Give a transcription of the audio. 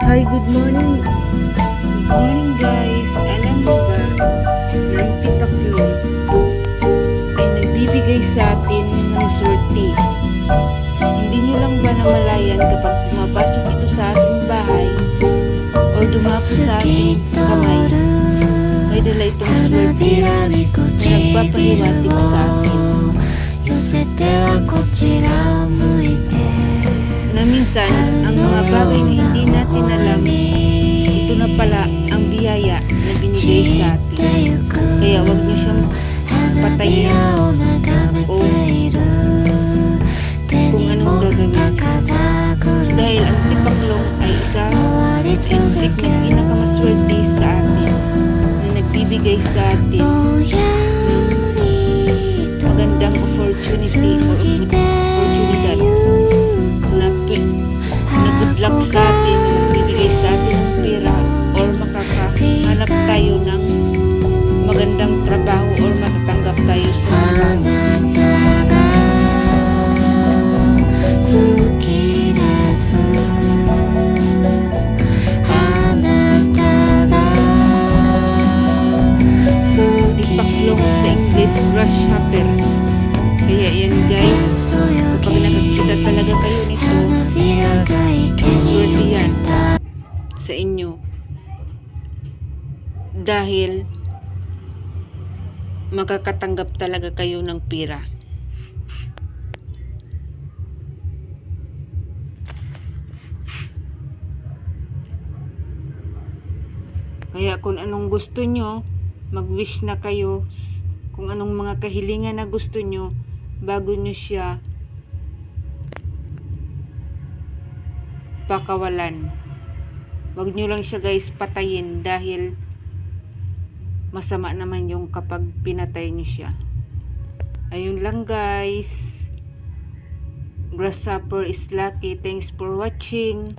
Hi, good morning. Good morning guys. Alam mo ba na ang tipaklong ay nagbibigay sa atin ng swerte? Hindi nyo lang ba namalayan kapag pumapasok ito sa ating bahay o dumapo sa ating kamay, may dala itong swerte na nagpapahiwatig sa atin. Na minsan, ang mga bagay na hindi natin alam, ito na pala ang biyaya na binigay sa atin. Kaya wag niyo siyang patayin o kung anong gagawin. Dahil ang tipaklong ay isang insik na pinakamaswerte sa atin, na nagbibigay sa atin ng magandang opportunity o oportunidad na good luck sa atin, bibigay sa atin ng pera or makakahanap tayo ng magandang trabaho or matatanggap tayo sa trabaho. Tipaklong sa English, grasshopper. Kaya yan guys, kapag nakakita talaga kayo nito, swerte yan sa inyo. Dahil makakatanggap talaga kayo ng pera. Kaya kung anong gusto nyo, mag-wish na kayo kung anong mga kahilingan na gusto nyo bago nyo siya pakawalan. Wag nyo lang siya guys patayin, dahil masama naman yung kapag pinatay nyo siya. Ayun lang guys. Grasshopper is lucky. Thanks for watching.